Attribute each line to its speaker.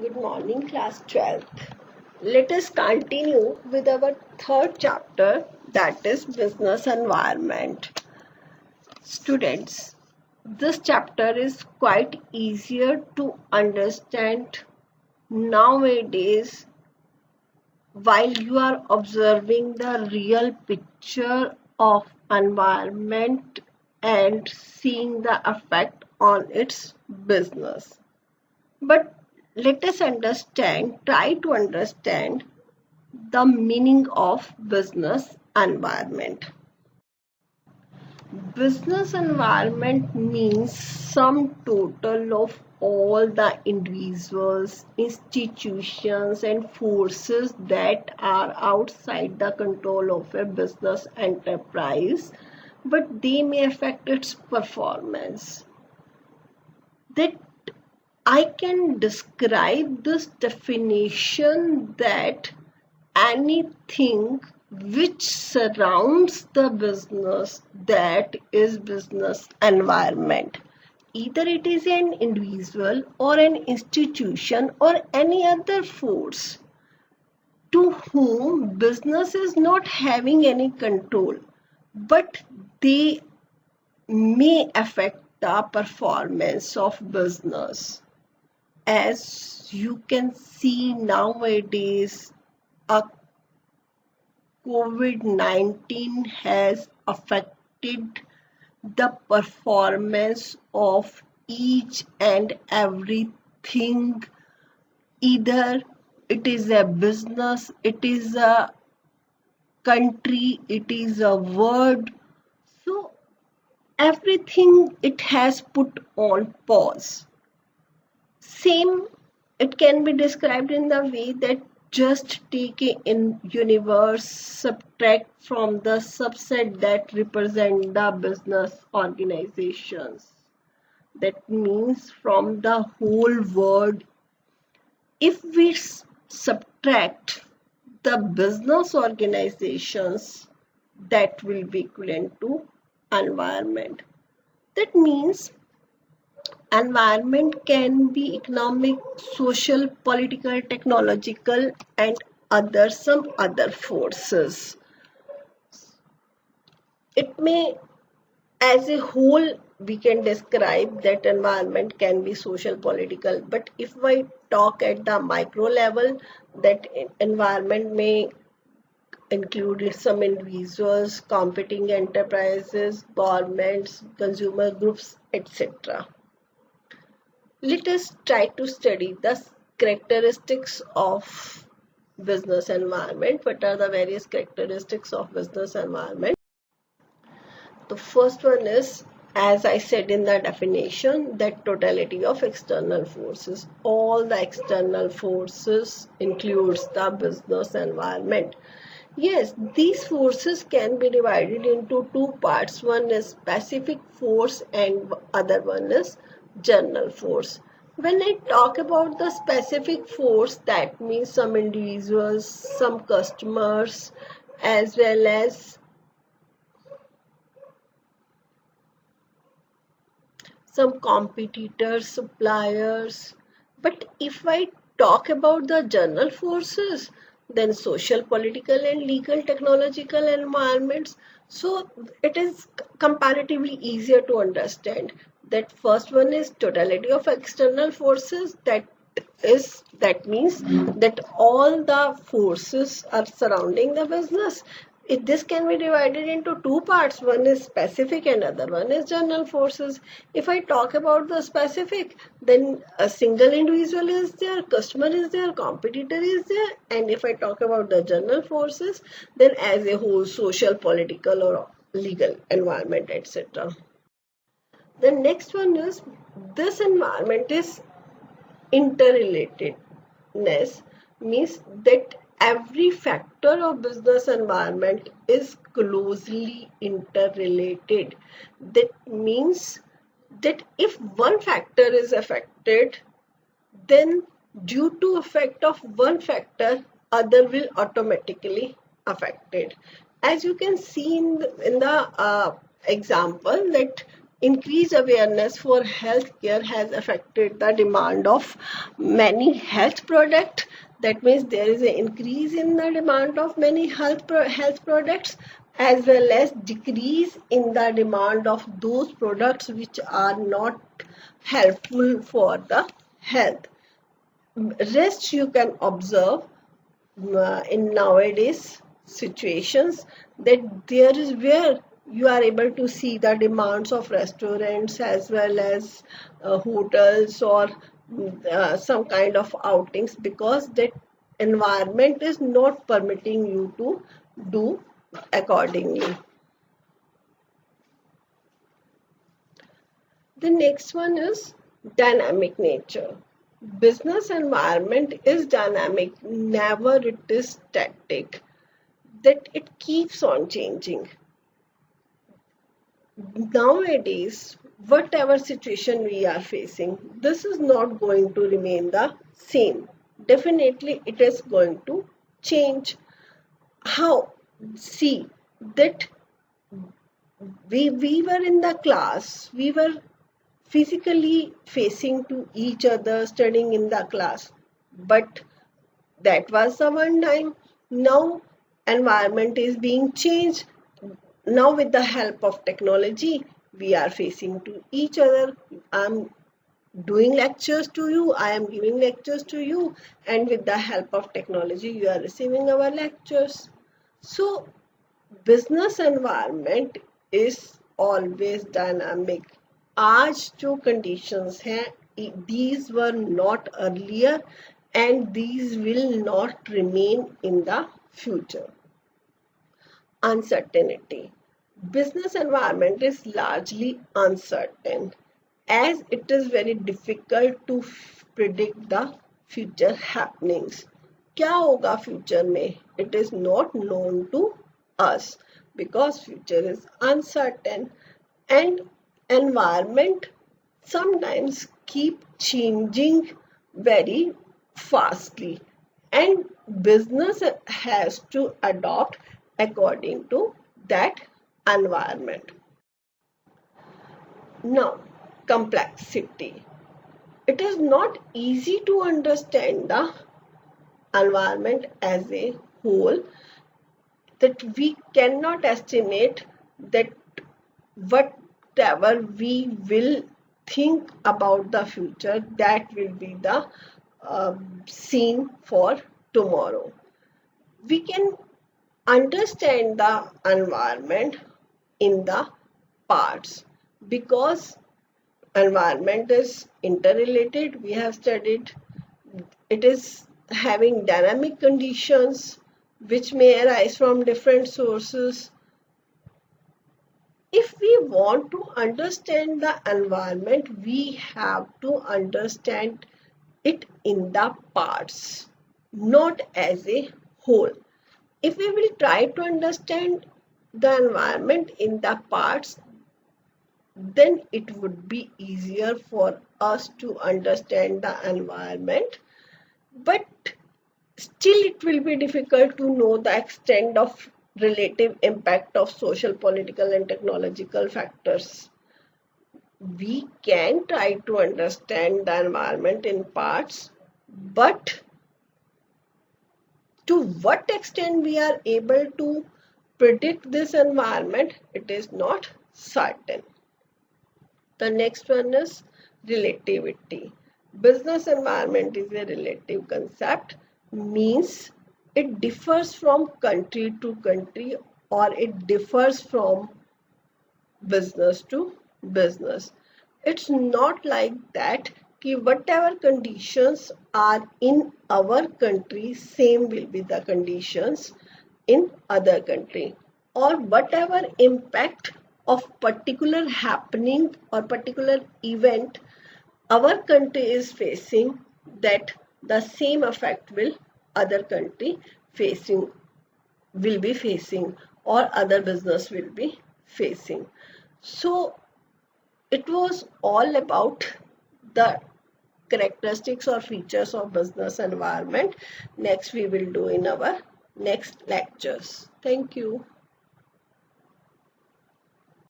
Speaker 1: Good morning, class 12th. Let us continue with our third chapter, that is business environment. Students, this chapter is quite easier to understand nowadays while you are observing the real picture of environment and seeing the effect on its business. But let us try to understand the meaning of business environment. Business environment means sum total of all the individuals, institutions, and forces that are outside the control of a business enterprise, but they may affect its performance. That I can describe this definition that anything which surrounds the business, that is business environment. Either it is an individual or an institution or any other force to whom business is not having any control, but they may affect the performance of business. As you can see nowadays, a COVID-19 has affected the performance of each and everything. Either it is a business, it is a country, it is a word. So everything it has put on pause. Same, it can be described in the way that just take in universe, subtract from the subset that represent the business organizations. That means from the whole world, if we subtract the business organizations, that will be equivalent to environment. That means environment can be economic, social, political, technological, and some other forces. It may, as a whole, we can describe that environment can be social, political, but if I talk at the micro level, that environment may include some individuals, competing enterprises, governments, consumer groups, etc. Let us try to study the characteristics of business environment. What are the various characteristics of business environment? The first one is, as I said in the definition, that totality of external forces. All the external forces includes the business environment. Yes, these forces can be divided into two parts. One is specific force and other one is general force. When I talk about the specific force, that means some individuals, some customers, as well as some competitors, suppliers. But if I talk about the general forces, then social, political, and legal, technological environments. So it is comparatively easier to understand. That first one is totality of external forces. That means that all the forces are surrounding the business. This can be divided into two parts. One is specific and other one is general forces. If I talk about the specific, then a single individual is there, customer is there, competitor is there. And if I talk about the general forces, then as a whole, social, political, or legal environment, etc. The next one is, this environment is interrelatedness, means that every factor of business environment is closely interrelated. That means that if one factor is affected, then due to effect of one factor, other will automatically affected. As you can see in the example, that increased awareness for healthcare has affected the demand of many health products. That means there is an increase in the demand of many health products, as well as decrease in the demand of those products which are not helpful for the health. Rest you can observe in nowadays situations, that there is where you are able to see the demands of restaurants as well as hotels, or some kind of outings, because that environment is not permitting you to do accordingly. The next one is dynamic nature. Business environment is dynamic, never it is static, that it keeps on changing. Nowadays, whatever situation we are facing, this is not going to remain the same. Definitely, it is going to change. How? See, that we were in the class, we were physically facing to each other, studying in the class. But that was the one time. Now, environment is being changed. Now, with the help of technology, we are facing to each other. I'm doing lectures to you, I am giving lectures to you, and with the help of technology, you are receiving our lectures. So, business environment is always dynamic. आज जो conditions हैं, these were not earlier, and these will not remain in the future. Uncertainty. Business environment is largely uncertain, as it is very difficult to predict the future happenings. क्या होगा future में? It is not known to us, because future is uncertain, and environment sometimes keep changing very fastly, and business has to adopt according to that environment. Now, complexity. It is not easy to understand the environment as a whole, that we cannot estimate that whatever we will think about the future, that will be the scene for tomorrow. We can understand the environment in the parts, because environment is interrelated. We have studied it is having dynamic conditions which may arise from different sources. If we want to understand the environment, we have to understand it in the parts, not as a whole. If we will try to understand the environment in the parts, then it would be easier for us to understand the environment. But still, it will be difficult to know the extent of relative impact of social, political, and technological factors. We can try to understand the environment in parts, but to what extent we are able to predict this environment, it is not certain. The next one is relativity. Business environment is a relative concept, means it differs from country to country, or it differs from business to business. It's not like that कि whatever conditions are in our country, same will be the conditions in other country, or whatever impact of particular happening or particular event our country is facing, that the same effect will other country facing will be facing, or other business will be facing. So it was all about the characteristics or features of business environment. Next we will do in our next lectures. Thank you.